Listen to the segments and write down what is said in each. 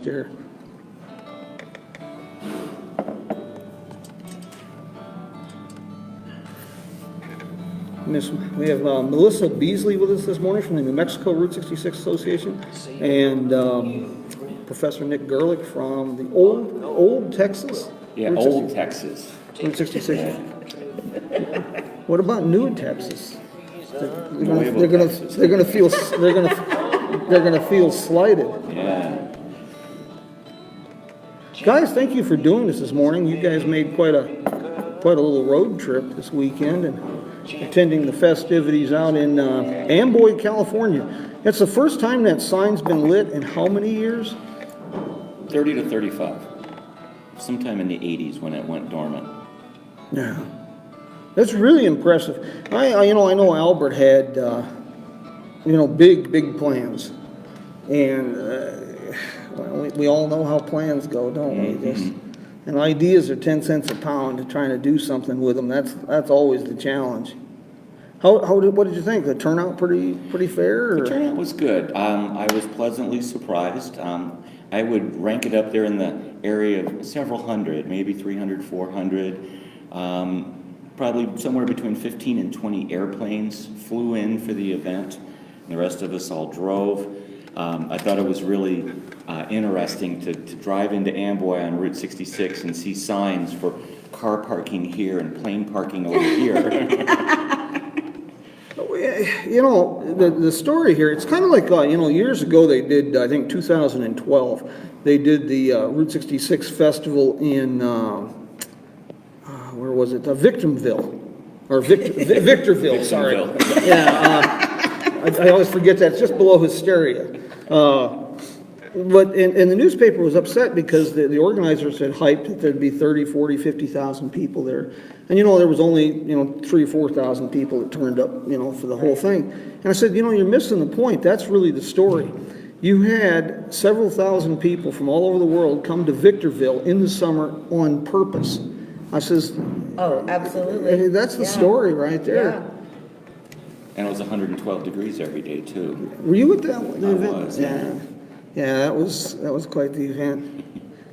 there. We have Melissa Beasley with us this morning from the New Mexico Route 66 Association, and Professor Nick Gerlich from the old Texas. Yeah, Route old 66. Texas. Route 66. What about new Texas? They're gonna feel slighted. Yeah. Guys, thank you for doing this morning. You guys made quite a little road trip this weekend and attending the festivities out in Amboy, California. It's the first time that sign's been lit in how many years? 30 to 35. Sometime in the 80s when it went dormant. Yeah, that's really impressive. I know Albert had big plans, and well, we all know how plans go, don't we? And ideas are 10 cents a pound. Trying to do something with them, that's always the challenge. What did you think? The turnout pretty fair? Or? The turnout was good. I was pleasantly surprised. I would rank it up there in the area of several hundred, maybe 300, 400. Probably somewhere between 15 and 20 airplanes flew in for the event, and the rest of us all drove. I thought it was really interesting to drive into Amboy on Route 66 and see signs for car parking here and plane parking over here. The story here, it's kind of like, years ago they did, I think 2012, they did the Route 66 festival in, where was it? Victorville. Victorville, sorry. Yeah, I always forget that. It's just below Hysteria. But and the newspaper was upset because the organizers had hyped that there'd be 30, 40, 50,000 people there. And, there was only, 3,000 or 4,000 people that turned up, for the whole thing. And I said, you're missing the point. That's really the story. You had several thousand people from all over the world come to Victorville in the summer on purpose. I says, oh, absolutely. That's the story right there. Yeah. And it was 112 degrees every day, too. Were you at that event? I was, yeah. Yeah, that was quite the event.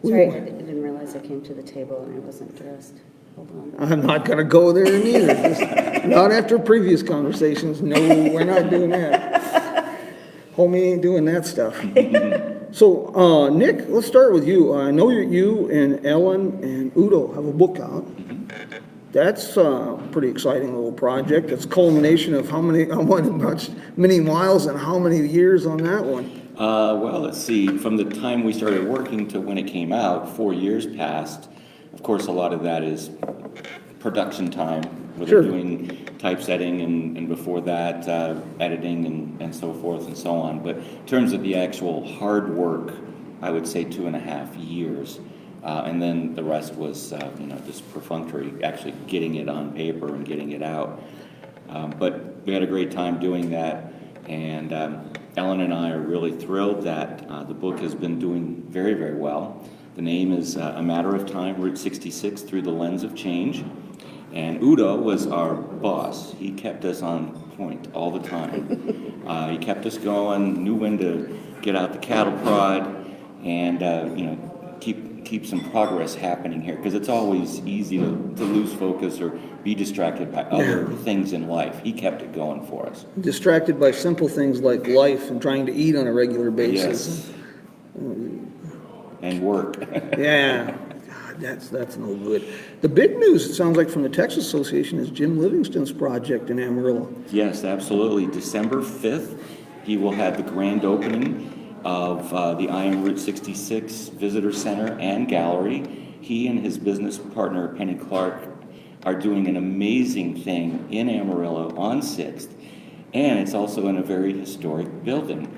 Sorry, I didn't realize I came to the table and I wasn't dressed. Hold on. I'm not going to go there neither. Not after previous conversations. No, we're not doing that. Homie ain't doing that stuff. So, Nick, let's start with you. I know you and Ellen and Udo have a book out. That's a pretty exciting little project. It's a culmination of how many miles and how many years on that one? Well, let's see. From the time we started working to when it came out, 4 years passed. Of course, a lot of that is production time, where they're doing typesetting and before that, editing and so forth and so on. But in terms of the actual hard work, I would say 2.5 years. And then the rest was, just perfunctory, actually getting it on paper and getting it out. But we had a great time doing that. And Ellen and I are really thrilled that the book has been doing very, very well. The name is A Matter of Time, Route 66 Through the Lens of Change. And Udo was our boss. He kept us on point all the time. He kept us going, knew when to get out the cattle prod, and keep some progress happening here, because it's always easy to lose focus or be distracted by other things in life. He kept it going for us. Distracted by simple things like life and trying to eat on a regular basis. Yes. And work. Yeah. God, that's no good. The big news, it sounds like, from the Texas Association is Jim Livingston's project in Amarillo. Yes, absolutely. December 5th, he will have the grand opening of the I Am Route 66 Visitor Center and Gallery. He and his business partner, Penny Clark, are doing an amazing thing in Amarillo on 6th, and it's also in a very historic building.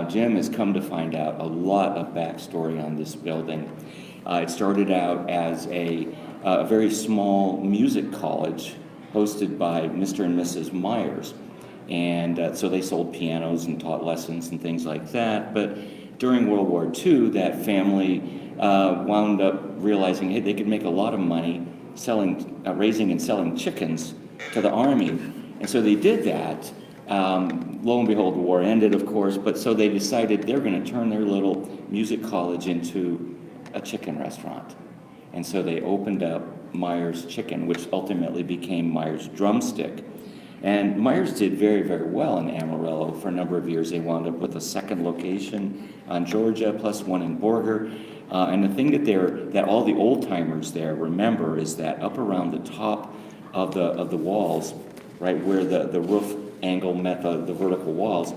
Jim has come to find out a lot of backstory on this building. It started out as a very small music college hosted by Mr. and Mrs. Myers. And so they sold pianos and taught lessons and things like that. But during World War II, that family wound up realizing, hey, they could make a lot of money raising and selling chickens to the Army. And so they did that. Lo and behold, the war ended, of course, but so they decided they're going to turn their little music college into a chicken restaurant. And so they opened up Myers Chicken, which ultimately became Myers Drumstick. And Myers did very, very well in Amarillo for a number of years. They wound up with a second location on Georgia, plus one in Borger. And the thing that all the old-timers there remember is that up around the top of the walls, right where the roof angle met the vertical walls,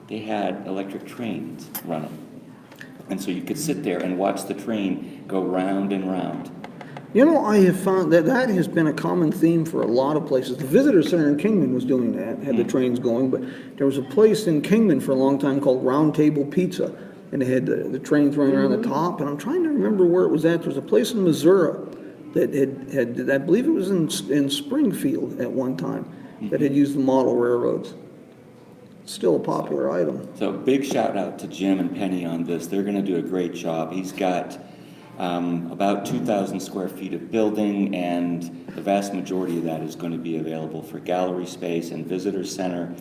they had electric trains running. And so you could sit there and watch the train go round and round. You know, I have found that has been a common theme for a lot of places. The visitor center in Kingman was doing that, had the trains going, but there was a place in Kingman for a long time called Round Table Pizza, and they had the trains running around the top, and I'm trying to remember where it was at. There was a place in Missouri that had I believe it was in Springfield at one time, that had used the model railroads. Still a popular item. So big shout out to Jim and Penny on this. They're going to do a great job. He's got about 2,000 square feet of building, and the vast majority of that is going to be available for gallery space and visitor center.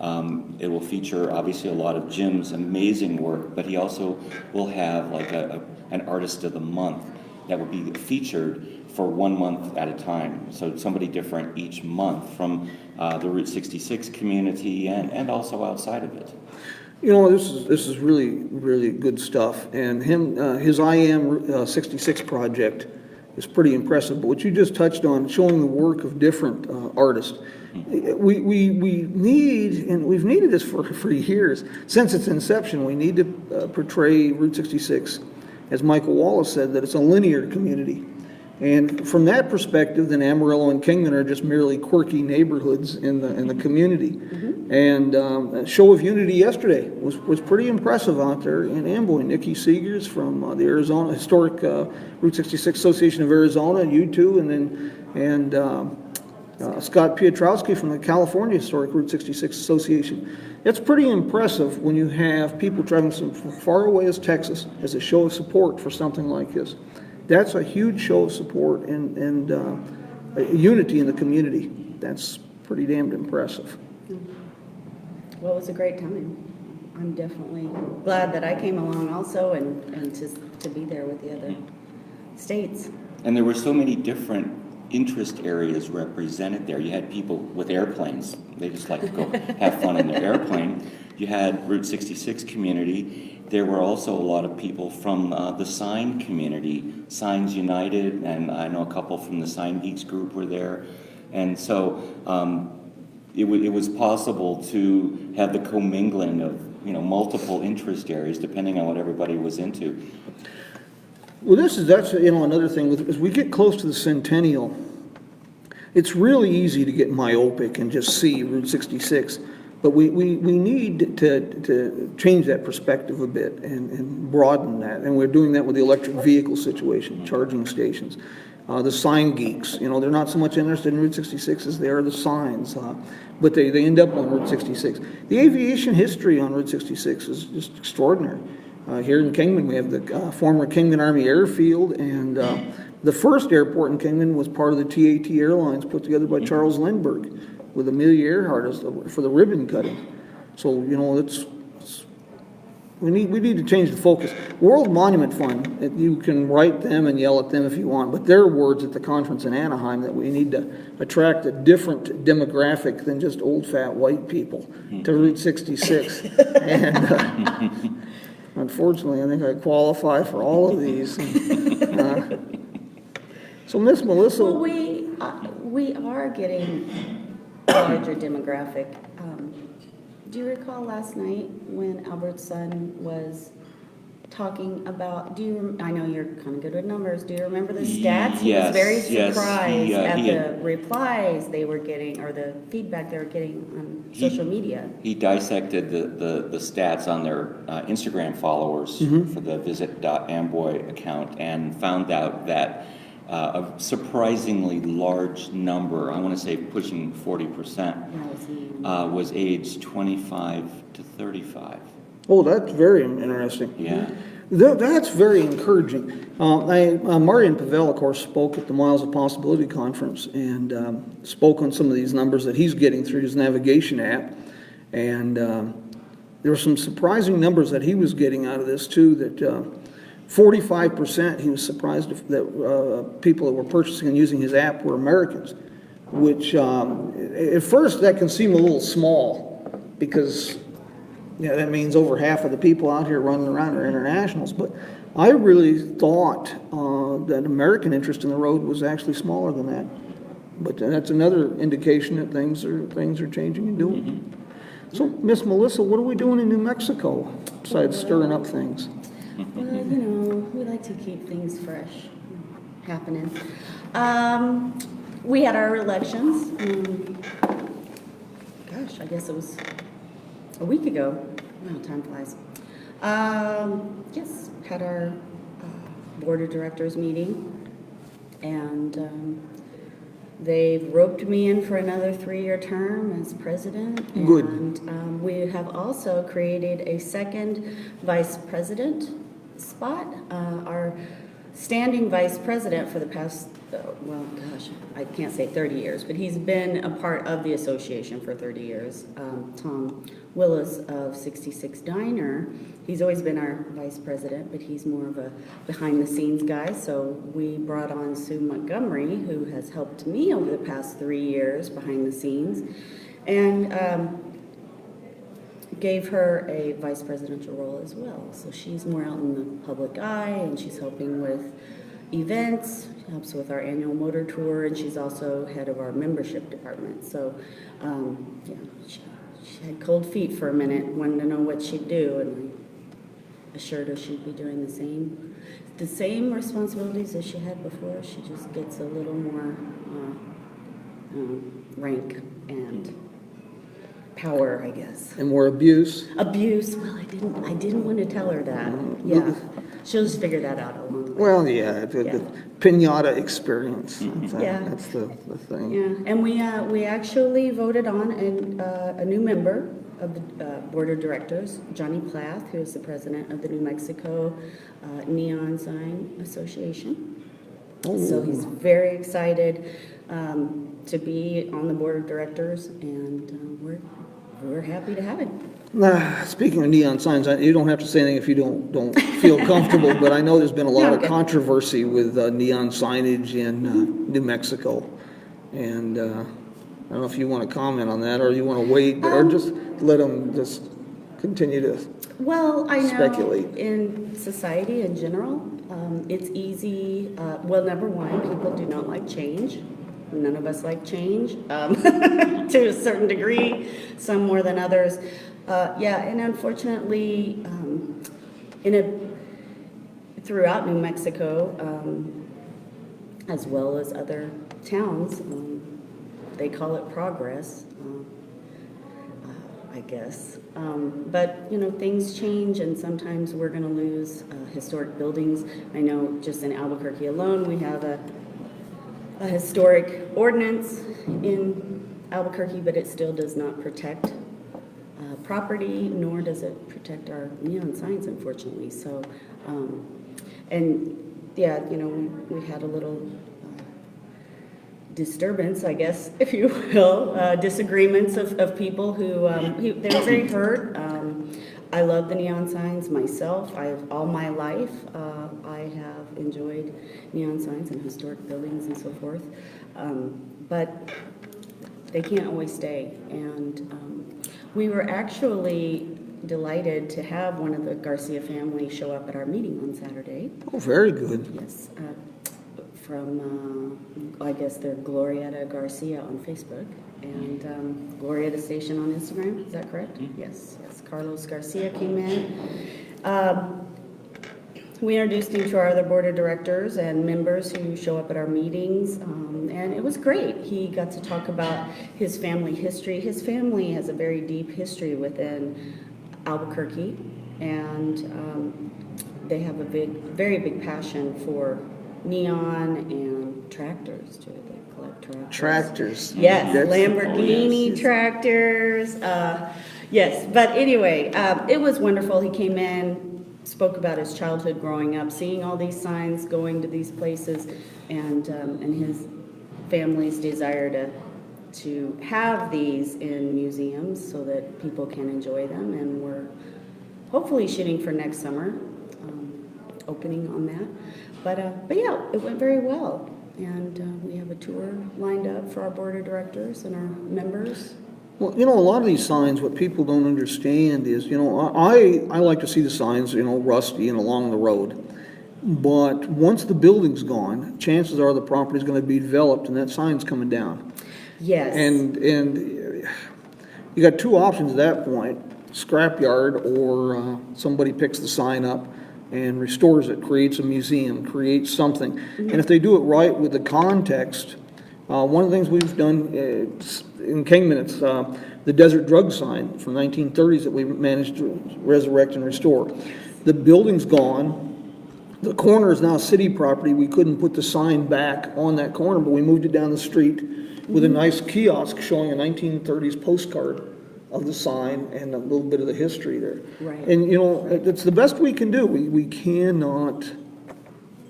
It will feature obviously a lot of Jim's amazing work, but he also will have like an artist of the month that will be featured for 1 month at a time. So somebody different each month from the Route 66 community and also outside of it. You know, this is really, really good stuff. And his I Am 66 project is pretty impressive. But what you just touched on, showing the work of different artists, we need, and we've needed this for years, since its inception, we need to portray Route 66, as Michael Wallace said, that it's a linear community. And from that perspective, then Amarillo and Kingman are just merely quirky neighborhoods in the community. And a show of unity yesterday was pretty impressive out there in Amboy. Nikki Seegers from the Arizona Historic Route 66 Association of Arizona, U2, and Scott Piotrowski from the California Historic Route 66 Association. It's pretty impressive when you have people traveling from far away as Texas as a show of support for something like this. That's a huge show of support and unity in the community. That's pretty damned impressive. Well, it was a great time. I'm definitely glad that I came along also and to be there with the other states. And there were so many different interest areas represented there. You had people with airplanes. They just like to go have fun in their airplane. You had Route 66 community. There were also a lot of people from the sign community, Signs United, and I know a couple from the Sign Geeks group were there. And so it was possible to have the commingling of multiple interest areas depending on what everybody was into. Well, that's another thing. As we get close to the centennial, it's really easy to get myopic and just see Route 66. But we need to change that perspective a bit and broaden that. And we're doing that with the electric vehicle situation, charging stations. The sign geeks, they're not so much interested in Route 66 as they are the signs, but they end up on Route 66. The aviation history on Route 66 is just extraordinary. Here in Kingman, we have the former Kingman Army Airfield, and the first airport in Kingman was part of the TAT Airlines put together by Charles Lindbergh with Amelia Earhart for the ribbon cutting. So, we need to change the focus. World Monument Fund, you can write them and yell at them if you want, but their words at the conference in Anaheim that we need to attract a different demographic than just old fat white people to Route 66. And unfortunately, I think I qualify for all of these. So, Miss Melissa. Well, we are getting a larger demographic. Do you recall last night when Albert's son was talking about, I know you're kind of good with numbers, do you remember the stats? He was very surprised at the replies they were getting, or the feedback they were getting on social media. He dissected the stats on their Instagram followers for the visit.amboy account and found out that a surprisingly large number, I want to say pushing 40%, was aged 25 to 35. Oh, that's very interesting. Yeah. That's very encouraging. Marian Pavel, of course, spoke at the Miles of Possibility conference and spoke on some of these numbers that he's getting through his navigation app. And And there were some surprising numbers that he was getting out of this too, that 45%, he was surprised that people that were purchasing and using his app were Americans, which at first that can seem a little small because that means over half of the people out here running around are internationals. But I really thought that American interest in the road was actually smaller than that. But that's another indication that things are changing and doing. Mm-hmm. So, Miss Melissa, what are we doing in New Mexico besides stirring up things? Well, we like to keep things fresh happening. We had our elections. Gosh, I guess it was a week ago. Wow, time flies. Yes, had our board of directors meeting, and they've roped me in for another 3-year term as president. Good. And we have also created a second vice president spot. Our standing vice president for the past, well, gosh, I can't say 30 years, but he's been a part of the association for 30 years. Tom Wallace of 66 Diner. He's always been our vice president, but he's more of a behind-the-scenes guy. So we brought on Sue Montgomery, who has helped me over the past 3 years behind the scenes, and gave her a vice presidential role as well. So she's more out in the public eye, and she's helping with events, helps with our annual motor tour, and she's also head of our membership department. So, she had cold feet for a minute, wanted to know what she'd do, and I assured her she'd be doing the same responsibilities as she had before. She just gets a little more rank and power, I guess. And more abuse? Abuse. Well, I didn't want to tell her that. Yeah, she'll just figure that out along the way. Well, the pinata experience. That's the thing. Yeah, and we actually voted on a new member of the board of directors, Johnny Plath, who is the president of the New Mexico Neon Sign Association. Oh. So he's very excited to be on the board of directors, and we're happy to have him. Speaking of neon signs, you don't have to say anything if you don't feel comfortable, but I know there's been a lot of controversy with neon signage in New Mexico, and I don't know if you want to comment on that, or you want to wait, or just let them just continue to speculate. Know in society in general, it's easy. Well, number one, people do not like change. None of us like change to a certain degree, some more than others. And unfortunately, throughout New Mexico, as well as other towns, they call it progress, I guess. But things change, and sometimes we're going to lose historic buildings. I know just in Albuquerque alone, we have a historic ordinance in Albuquerque, but it still does not protect property, nor does it protect our neon signs, unfortunately. So, we had a little disturbance, I guess, if you will, disagreements of people who they were very hurt. I love the neon signs myself. All my life, I have enjoyed neon signs and historic buildings and so forth. But they can't always stay. And we were actually delighted to have one of the Garcia family show up at our meeting on Saturday. Oh, very good. Yes, from, I guess they're Glorieta Garcia on Facebook, and Glorieta Station on Instagram, is that correct? Mm-hmm. Yes, Carlos Garcia came in. We introduced him to our other board of directors and members who show up at our meetings, and it was great. He got to talk about his family history. His family has a very deep history within Albuquerque, and they have a very big passion for neon and tractors too. They collect tractors. Yes, Lamborghini tractors. Yes, but anyway, it was wonderful. He came in, spoke about his childhood growing up, seeing all these signs, going to these places, and his family's desire to have these in museums so that people can enjoy them, and we're hopefully shooting for next summer, opening on that. But yeah, it went very well, and we have a tour lined up for our board of directors and our members. Well, a lot of these signs, what people don't understand is, I like to see the signs, rusty and along the road. But once the building's gone, chances are the property's gonna be developed and that sign's coming down. Yes. And you got two options at that point: scrapyard, or somebody picks the sign up and restores it, creates a museum, creates something. And if they do it right with the context, one of the things we've done in Kingman, it's the desert drug sign from 1930s that we managed to resurrect and restore. The building's gone. The corner is now city property. We couldn't put the sign back on that corner, but we moved it down the street with a nice kiosk showing a 1930s postcard of the sign and a little bit of the history there. Right. And, it's the best we can do. We cannot,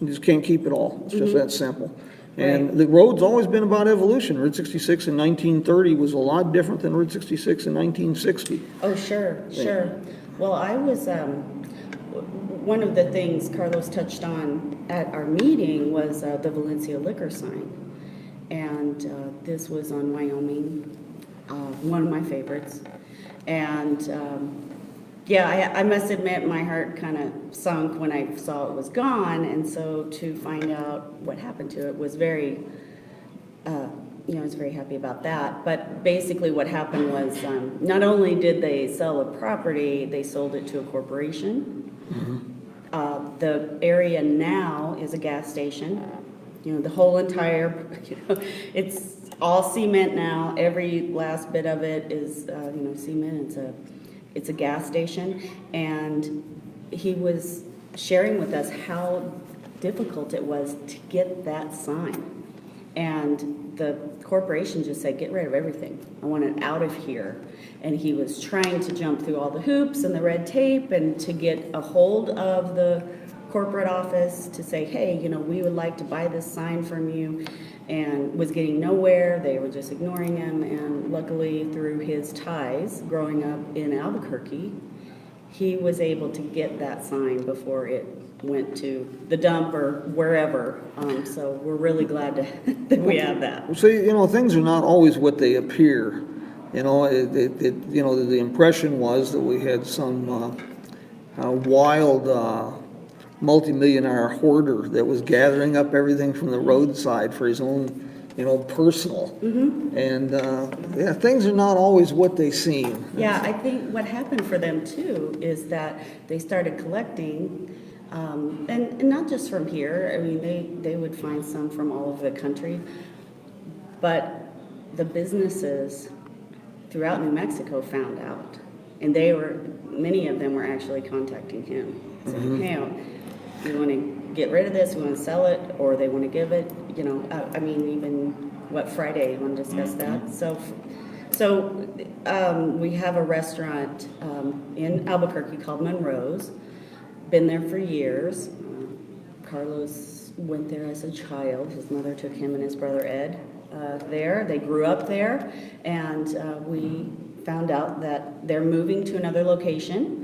we just can't keep it all. It's just that simple. And Right. the road's always been about evolution. Route 66 in 1930 was a lot different than Route 66 in 1960. Oh, sure. Well, I was, one of the things Carlos touched on at our meeting was the Valencia liquor sign. And this was on Wyoming, one of my favorites. And yeah, I must admit my heart kind of sunk when I saw it was gone. And so to find out what happened to it was very, I was very happy about that. But basically what happened was not only did they sell a property, they sold it to a corporation. The area now is a gas station. The whole entire, it's all cement now. Every last bit of it is, cement. It's a gas station. And he was sharing with us how difficult it was to get that sign. And the corporation just said, get rid of everything. I want it out of here. And he was trying to jump through all the hoops and the red tape and to get a hold of the corporate office to say, hey, we would like to buy this sign from you, and was getting nowhere. They were just ignoring him. And luckily, through his ties growing up in Albuquerque, he was able to get that sign before it went to the dump or wherever. So we're really glad that we have that. See, things are not always what they appear. The impression was that we had some wild multimillionaire hoarder that was gathering up everything from the roadside for his own, personal. And things are not always what they seem. Yeah, I think what happened for them too is that they started collecting, and not just from here. I mean, they would find some from all over the country, but the businesses throughout New Mexico found out, and many of them were actually contacting him, saying, hey, we want to get rid of this, we want to sell it, or they want to give it, even Friday, you want to discuss that? So we have a restaurant in Albuquerque called Monroes, been there for years. Carlos went there as a child. His mother took him and his brother Ed there. They grew up there, and we found out that they're moving to another location.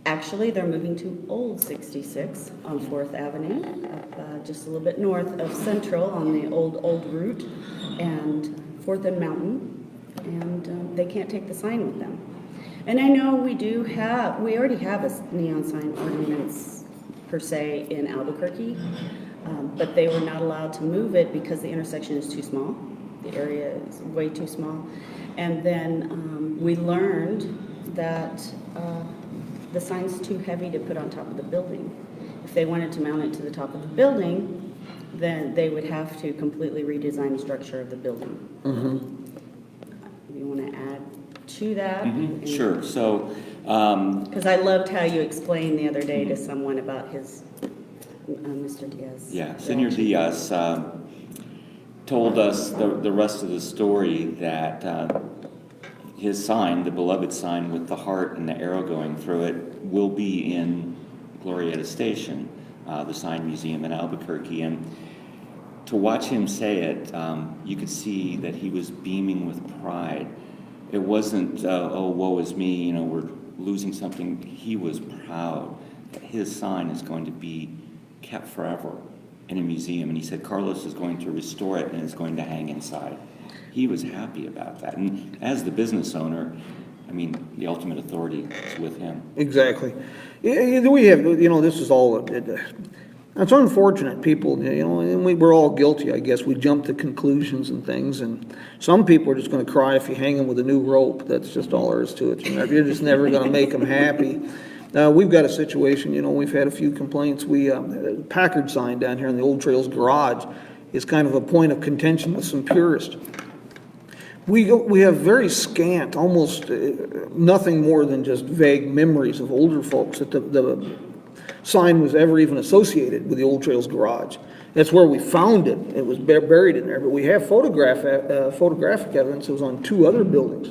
Actually, they're moving to Old 66 on 4th Avenue, just a little bit north of Central on the old route, and 4th and Mountain, and they can't take the sign with them. And I know we already have a neon sign ordinance per se in Albuquerque, but they were not allowed to move it because the intersection is too small. The area is way too small. And then we learned that the sign's too heavy to put on top of the building. If they wanted to mount it to the top of the building, then they would have to completely redesign the structure of the building. You want to add to that? Sure. So, because I loved how you explained the other day to someone about his Mr. Diaz. Yeah, Senor Diaz told us the rest of the story, that his sign, the beloved sign with the heart and the arrow going through it, will be in Glorieta Station, the sign museum in Albuquerque. And to watch him say it, you could see that he was beaming with pride. It wasn't, oh, woe is me, you know, we're losing something. He was proud that his sign is going to be kept forever in a museum. And he said Carlos is going to restore it and it's going to hang inside. He was happy about that. And as the business owner, I mean, the ultimate authority is with him. Exactly. We have, you know, this is all, it's unfortunate, people, you know, and we're all guilty, I guess. We jump to conclusions and things, and some people are just going to cry if you hang them with a new rope. That's just all there is to it. You're just never going to make them happy. We've got a situation, you know, we've had a few complaints. The Packard sign down here in the Old Trails garage is kind of a point of contention with some purists. We have very scant, almost nothing more than just vague memories of older folks that the sign was ever even associated with the Old Trails garage. That's where we found it. It was buried in there, but we have photographic evidence. It was on 2 other buildings.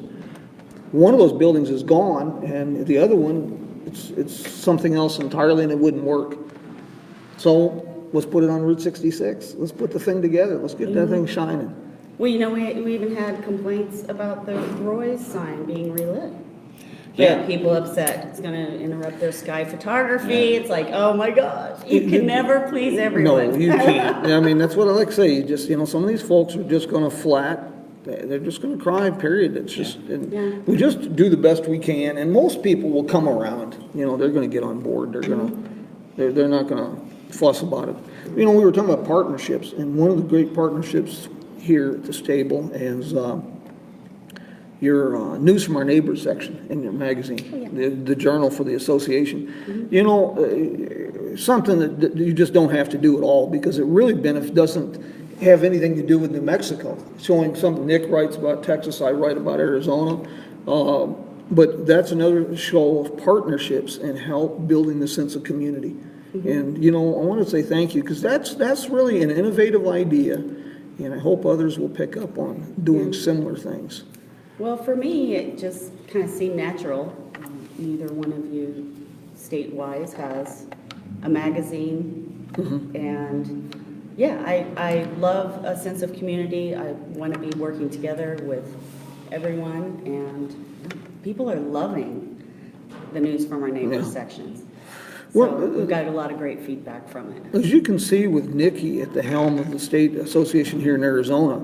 One of those buildings is gone, and the other one, it's something else entirely, and it wouldn't work. So let's put it on Route 66. Let's put the thing together. Let's get that thing shining. Well, you know, we even had complaints about the Roy's sign being relit. Yeah. People upset. It's going to interrupt their sky photography. It's like, oh my gosh, you can never please everyone. No, you can't. I mean, that's what I like to say. You just, you know, some of these folks are just going to they're just going to cry, period. It's just, we just do the best we can, and most people will come around. You know, they're going to get on board. They're not going to fuss about it. You know, we were talking about partnerships, and one of the great partnerships here at this table is your News from Our Neighbors section in your magazine, the journal for the association. You know, something that you just don't have to do at all, because it really doesn't have anything to do with New Mexico. Showing something Nick writes about Texas, I write about Arizona. But that's another show of partnerships and help building the sense of community. And, you know, I want to say thank you, because that's really an innovative idea. And I hope others will pick up on doing similar things. Well, for me, it just kind of seemed natural. Neither one of you, state-wise, has a magazine. And yeah, I love a sense of community. I want to be working together with everyone, and people are loving the News from Our Neighbors sections. So we've got a lot of great feedback from it. As you can see with Nikki at the helm of the state association here in Arizona,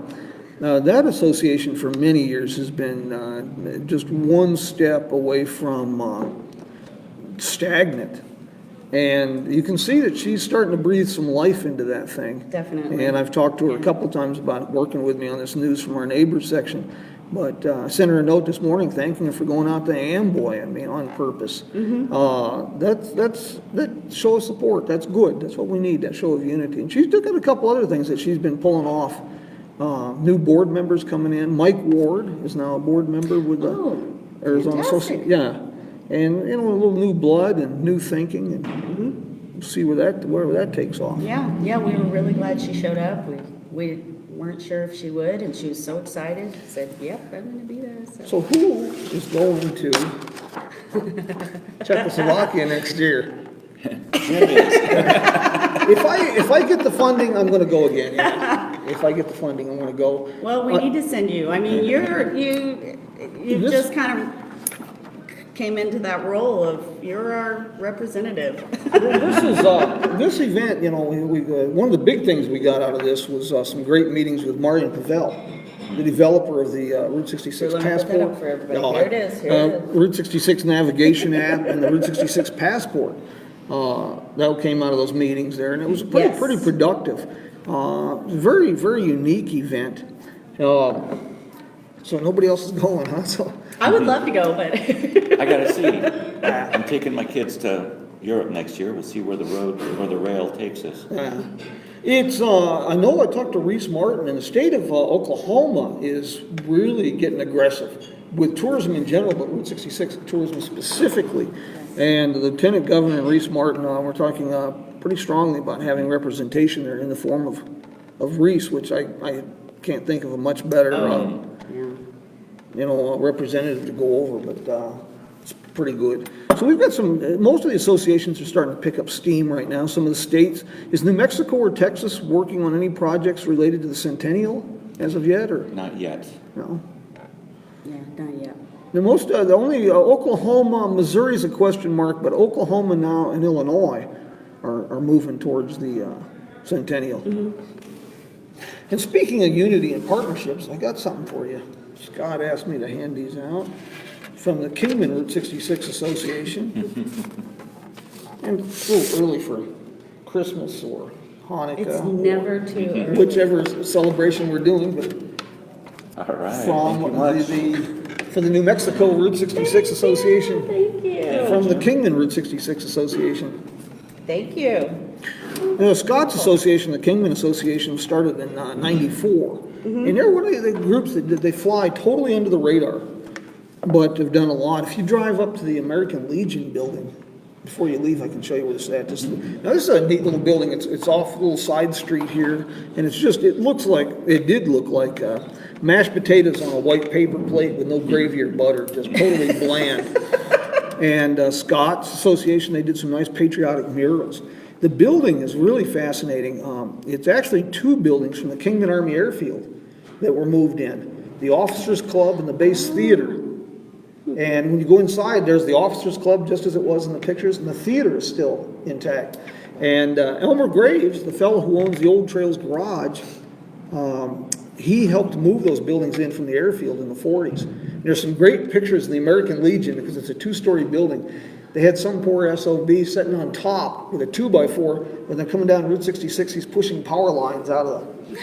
that association for many years has been just one step away from stagnant. And you can see that she's starting to breathe some life into that thing. Definitely. And I've talked to her a couple times about working with me on this News from Our Neighbors section. But I sent her a note this morning thanking her for going out to Amboy, I mean, on purpose. That show of support, that's good. That's what we need, that show of unity. And she's got a couple other things that she's been pulling off. New board members coming in. Mike Ward is now a board member with the Arizona Association. Yeah. And, you know, a little new blood and new thinking, and we'll see where that takes off. Yeah, we were really glad she showed up. We weren't sure if she would, and she was so excited. Said, "Yep, I'm going to be there." So who is going to Czechoslovakia next year? If I get the funding, I'm going to go again. Yeah. If I get the funding, I'm going to go. Well, we need to send you. I mean, you just kind of came into that role of you're our representative. This event, you know, we one of the big things we got out of this was some great meetings with Marian Pavel, the developer of the Route 66 Passport. For everybody. Here it is. Route 66 navigation app and the Route 66 Passport. That came out of those meetings there, and it was pretty productive. Very, very unique event. So nobody else is going, huh? So I would love to go, but I gotta see. I'm taking my kids to Europe next year. We'll see where the rail takes us. I know I talked to Reese Martin, and the state of Oklahoma is really getting aggressive with tourism in general, but Route 66 tourism specifically. And the Lieutenant Governor Reese Martin, we're talking pretty strongly about having representation there in the form of Reese, which I can't think of a much better representative to go over. But It's pretty good. So we've got most of the associations are starting to pick up steam right now. Some of the states, is New Mexico or Texas working on any projects related to the centennial as of yet, or Not yet. no? Yeah, not yet. The only, Oklahoma, Missouri's a question mark, but Oklahoma now and Illinois are moving towards the centennial. And speaking of unity and partnerships, I got something for you. Scott asked me to hand these out from the Kingman Route 66 Association. And it's a little early for Christmas or Hanukkah. It's never too early. Whichever celebration we're doing, but All right. from Thank you much. for the New Mexico Route 66 Association. Thank you. From the Kingman Route 66 Association. Thank you. You know, Scott's Association, the Kingman Association, started in '94. And they're one of the groups that they fly totally under the radar, but have done a lot. If you drive up to the American Legion building, before you leave, I can show you where it's at. Now, this is a neat little building. It's off a little side street here, and it did look like mashed potatoes on a white paper plate with no gravy or butter, just totally bland. And Scott's Association, they did some nice patriotic murals. The building is really fascinating. It's actually two buildings from the Kingman Army Airfield that were moved in. The Officers Club and the Base Theater. And when you go inside, there's the Officers Club just as it was in the pictures, and the theater is still intact. And Elmer Graves, the fellow who owns the Old Trails Garage, he helped move those buildings in from the airfield in the 40s. There's some great pictures of the American Legion because it's a two-story building. They had some poor SOB sitting on top with a 2x4, and then coming down Route 66, he's pushing power lines out of the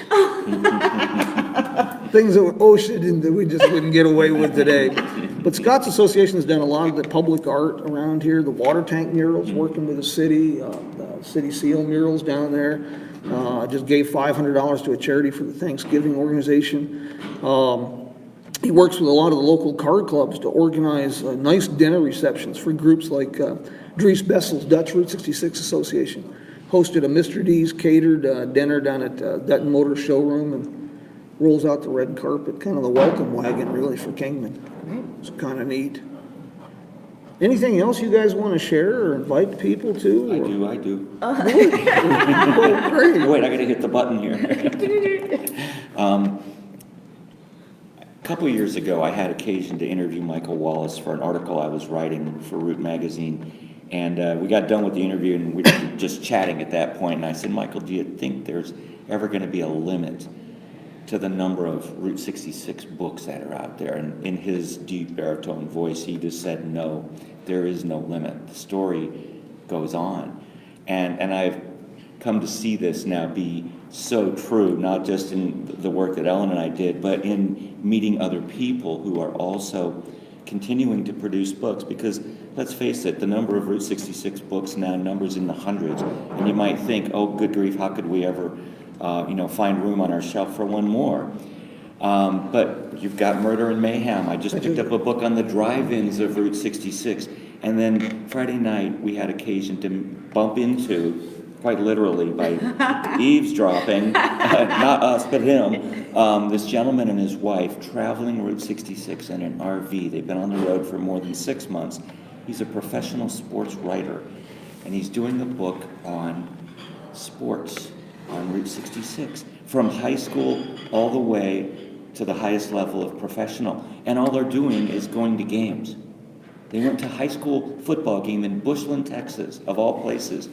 things that we just wouldn't get away with today. But Scott's Association has done a lot of the public art around here, the water tank murals, working with the city seal murals down there. Just gave $500 to a charity for the Thanksgiving organization. He works with a lot of the local card clubs to organize nice dinner receptions for groups like Dries Bessel's Dutch Route 66 Association. Hosted a Mr. D's catered dinner down at Dutton Motor Showroom and rolls out the red carpet, kind of the welcome wagon really for Kingman. It's kind of neat. Anything else you guys want to share or invite people to? I do. Oh, great. Wait, I gotta hit the button here. A couple of years ago, I had occasion to interview Michael Wallace for an article I was writing for Route Magazine. And we got done with the interview and we were just chatting at that point. And I said, Michael, do you think there's ever going to be a limit to the number of Route 66 books that are out there? And in his deep baritone voice, he just said, no, there is no limit. The story goes on. And I've come to see this now be so true, not just in the work that Ellen and I did, but in meeting other people who are also continuing to produce books. Because let's face it, the number of Route 66 books now numbers in the hundreds. And you might think, oh, good grief, how could we ever find room on our shelf for one more? But you've got Murder and Mayhem. I just picked up a book on the drive-ins of Route 66. And then Friday night, we had occasion to bump into, quite literally by eavesdropping, not us, but him, this gentleman and his wife traveling Route 66 in an RV. They've been on the road for more than 6 months. He's a professional sports writer, and he's doing a book on sports on Route 66, from high school all the way to the highest level of professional. And all they're doing is going to games. They went to high school football game in Bushland, Texas, of all places.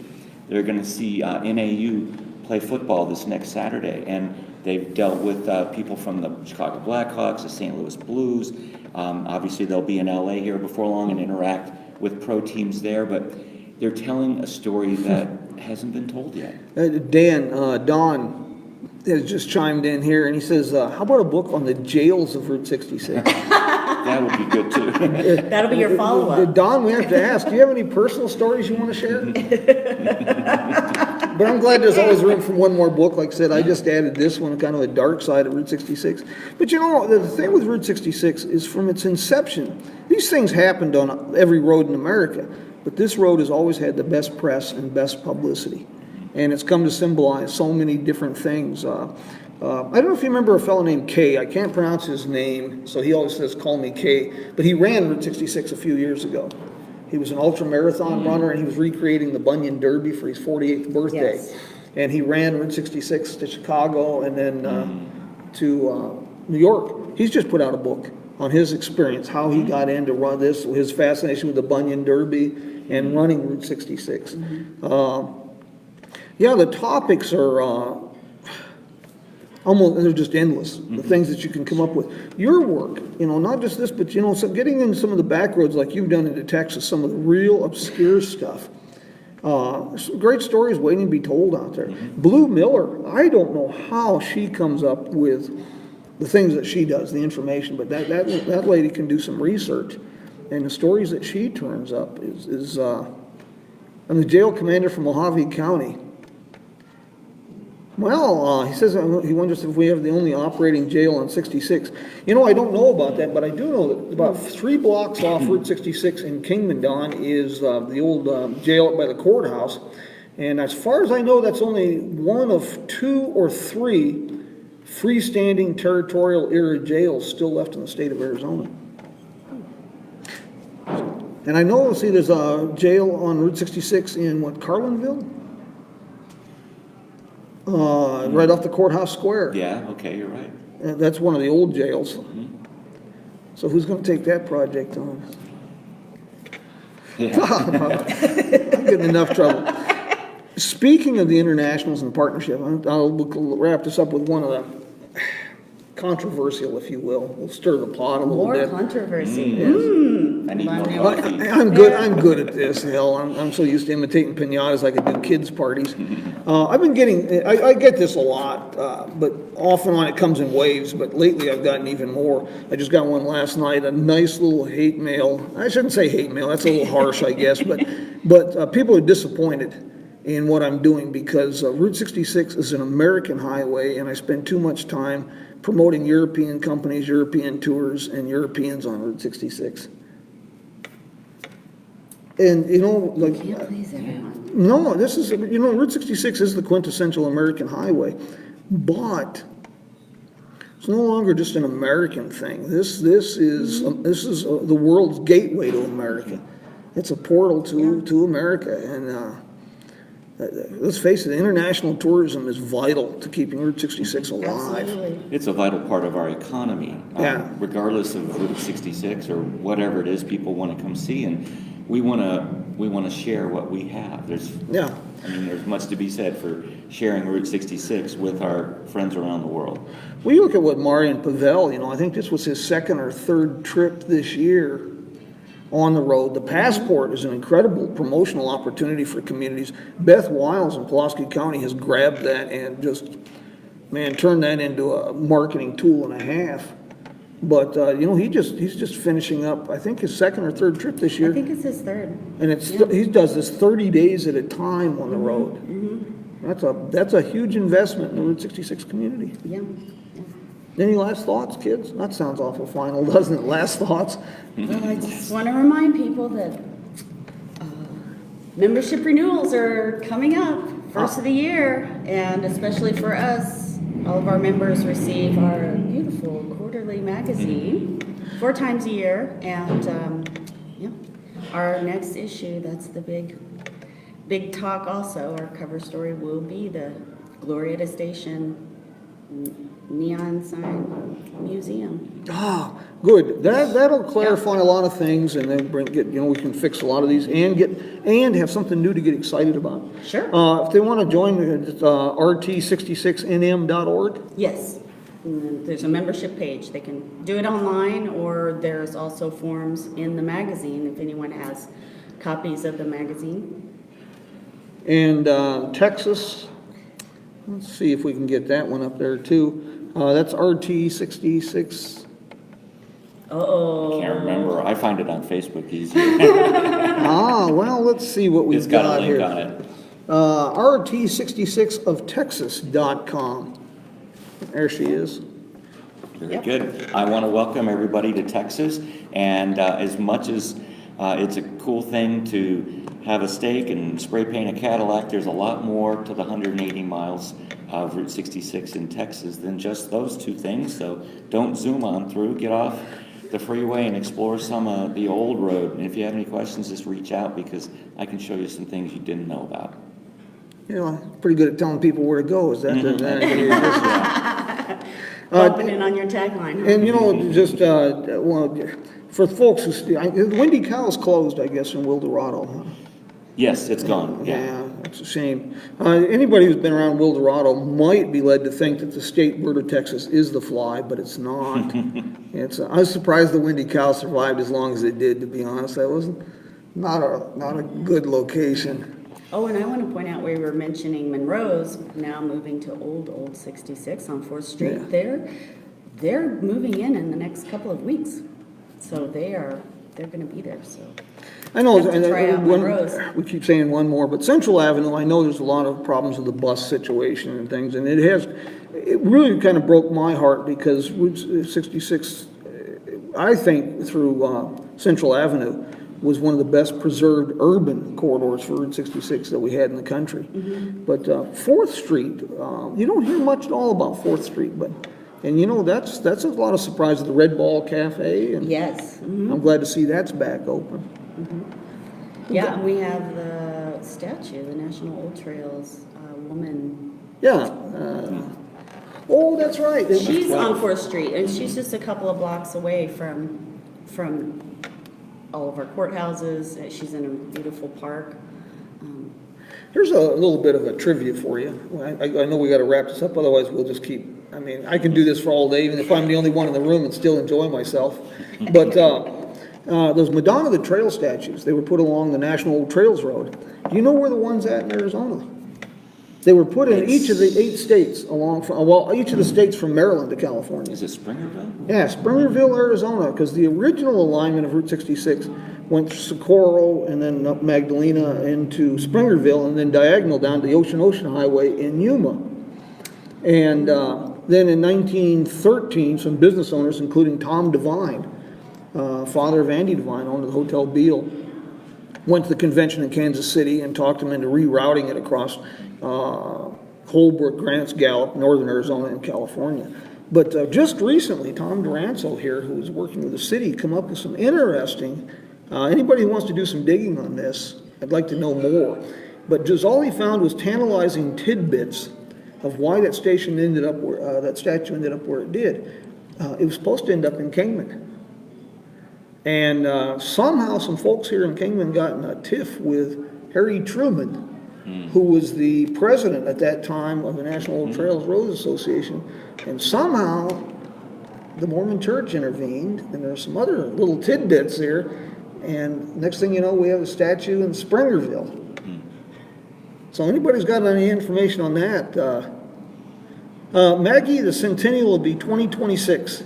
They're going to see NAU play football this next Saturday, and they've dealt with people from the Chicago Blackhawks, the St. Louis Blues. Obviously, they'll be in LA here before long and interact with pro teams there, but they're telling a story that hasn't been told yet. Don has just chimed in here, and he says, how about a book on the jails of Route 66? That would be good, too. That'll be your follow-up. Don, we have to ask, do you have any personal stories you want to share? But I'm glad there's always room for one more book. Like I said, I just added this one, kind of a dark side of Route 66. But you know, the thing with Route 66 is from its inception, these things happened on every road in America, but this road has always had the best press and best publicity. And it's come to symbolize so many different things. I don't know if you remember a fellow named Kay. I can't pronounce his name, so he always says, call me Kay. But he ran Route 66 a few years ago. He was an ultra-marathon runner, and he was recreating the Bunyan Derby for his 48th birthday. Yes. And he ran Route 66 to Chicago and then to New York. He's just put out a book on his experience, how he got into run this, his fascination with the Bunyan Derby and running Route 66. Yeah, the topics are almost, they're just endless, the things that you can come up with. Your work, not just this, but, so getting into some of the back roads like you've done into Texas, some of the real obscure stuff. Great stories waiting to be told out there. Blue Miller, I don't know how she comes up with the things that she does, the information, but that lady can do some research. And the stories that she turns up is I'm the jail commander from Mojave County. Well, he says he wonders if we have the only operating jail on 66. I don't know about that, but I do know that about 3 blocks off Route 66 in Kingman, Don, is the old jail up by the courthouse. And as far as I know, that's only one of 2 or 3 freestanding territorial era jails still left in the state of Arizona. And I know, there's a jail on Route 66 in Carlinville? Right off the courthouse square. Yeah, okay, you're right. That's one of the old jails. So who's going to take that project on? Yeah. I'm getting enough trouble. Speaking of the internationals and partnership, I'll wrap this up with one of them. Controversial, if you will. We'll stir the pot a little bit. More controversy. I need more coffee. I'm good at this. Hell, I'm so used to imitating pinatas I could do kids' parties. I've been getting, I get this a lot, but often on it comes in waves, but lately I've gotten even more. I just got one last night, a nice little hate mail. I shouldn't say hate mail, that's a little harsh, I guess, but people are disappointed in what I'm doing because Route 66 is an American highway and I spend too much time promoting European companies, European tours, and Europeans on Route 66. And, Can't please everyone. no, this is, Route 66 is the quintessential American highway, but it's no longer just an American thing. This is the world's gateway to America. It's a portal to America, and let's face it, international tourism is vital to keeping Route 66 alive. Absolutely. It's a vital part of our economy, regardless of Route 66 or whatever it is people want to come see, and we want to share what we have. There's much to be said for sharing Route 66 with our friends around the world. We look at what Marian Pavel, I think this was his 2nd or 3rd trip this year on the road. The Passport is an incredible promotional opportunity for communities. Beth Wiles in Pulaski County has grabbed that and just, turned that into a marketing tool and a half. But, he's just finishing up, I think, his 2nd or 3rd trip this year. I think it's his 3rd. And he does this 30 days at a time on the road. That's a huge investment in the Route 66 community. Yeah. Any last thoughts, kids? That sounds awful final, doesn't it? Last thoughts? Well, I just want to remind people that membership renewals are coming up, first of the year, and especially for us, all of our members receive our beautiful quarterly magazine 4 times a year, and our next issue, that's the big talk also, our cover story will be the Glorieta Station neon sign museum. Good. That'll clarify a lot of things, and then we can fix a lot of these and have something new to get excited about. Sure. If they want to join, rt66nm.org. Yes. And then there's a membership page. They can do it online, or there's also forms in the magazine if anyone has copies of the magazine. And Texas, let's see if we can get that one up there too. That's RT66. Uh-oh. Can't remember. I find it on Facebook easier. Well, let's see what we've It's got a got link here. on it. RT66oftexas.com. There she is. Very good. I want to welcome everybody to Texas, and as much as it's a cool thing to have a steak and spray paint a Cadillac. There's a lot more to the 180 miles of Route 66 in Texas than just those two things. So don't zoom on through. Get off the freeway and explore some of the old road. And if you have any questions, just reach out because I can show you some things you didn't know about. You know, I'm pretty good at telling people where to go. Is that Bumping in on your tagline, huh? And you know, just well, for folks who Windy Cow's closed, I guess, in Wildorado. Huh? Yes, it's gone. Yeah, that's a shame. Anybody who's been around Wildorado might be led to think that the state bird of Texas is the fly, but it's not. I was surprised the Windy Cow survived as long as it did. To be honest, that was not a good location. Oh, and I want to point out, we were mentioning Monroes now moving to old 66 on 4th Street. Yeah. They're moving in the next couple of weeks, so they're going to be there. So I know, have to try out Monroes. we keep saying one more, but Central Avenue, I know there's a lot of problems with the bus situation and things, and it really kind of broke my heart because Route 66, I think, through Central Avenue, was one of the best preserved urban corridors for Route 66 that we had in the country. Mm-hmm. But 4th Street, you don't hear much at all about 4th Street, and you know, that's a lot of surprise at the Red Ball Cafe, and yes. Mm-hmm. I'm glad to see that's back open. Mm-hmm. Yeah, and we have the statue, the National Old Trails woman. Yeah. Oh, that's right. She's on 4th Street, and she's just a couple of blocks away from all of our courthouses. She's in a beautiful park. Here's a little bit of a trivia for you. I know we got to wrap this up, otherwise we'll just keep. I mean, I can do this for all day, even if I'm the only one in the room and still enjoy myself. But those Madonna the Trail statues, they were put along the National Old Trails Road. Do you know where the one's at in Arizona? They were put in each of the 8 states each of the states from Maryland to California. Is it Springerville? Yeah, Springerville, Arizona, because the original alignment of Route 66 went through Socorro and then up Magdalena into Springerville and then diagonal down to the Ocean Highway in Yuma. And then in 1913, some business owners, including Tom Devine, father of Andy Devine, owned the Hotel Beale, went to the convention in Kansas City and talked them into rerouting it across Holbrook, Grants, Gallup, northern Arizona, and California. But just recently, Tom Duranzo here, who was working with the city, come up with some interesting, anybody who wants to do some digging on this, I'd like to know more. But just all he found was tantalizing tidbits of why that statue ended up where it did. It was supposed to end up in Kingman. And somehow some folks here in Kingman got in a tiff with Harry Truman, who was the president at that time of the National Old Trails Road Association. And somehow the Mormon Church intervened, and there's some other little tidbits there. And next thing you know, we have a statue in Springerville. So anybody's got any information on that? Maggie, the centennial will be 2026.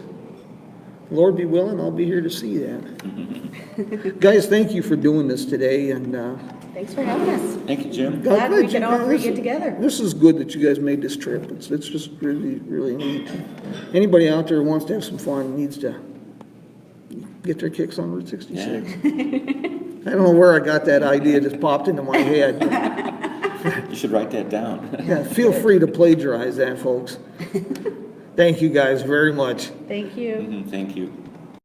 Lord be willing, I'll be here to see that. Guys, thank you for doing this today, and thanks for having us. Thank you, Jim. Glad we could all get together. This is good that you guys made this trip. It's just really, really neat. Anybody out there who wants to have some fun needs to get their kicks on Route 66. Yeah. I don't know where I got that idea, it just popped into my head. You should write that down. Yeah, feel free to plagiarize that, folks. Thank you guys very much. Thank you. Thank you.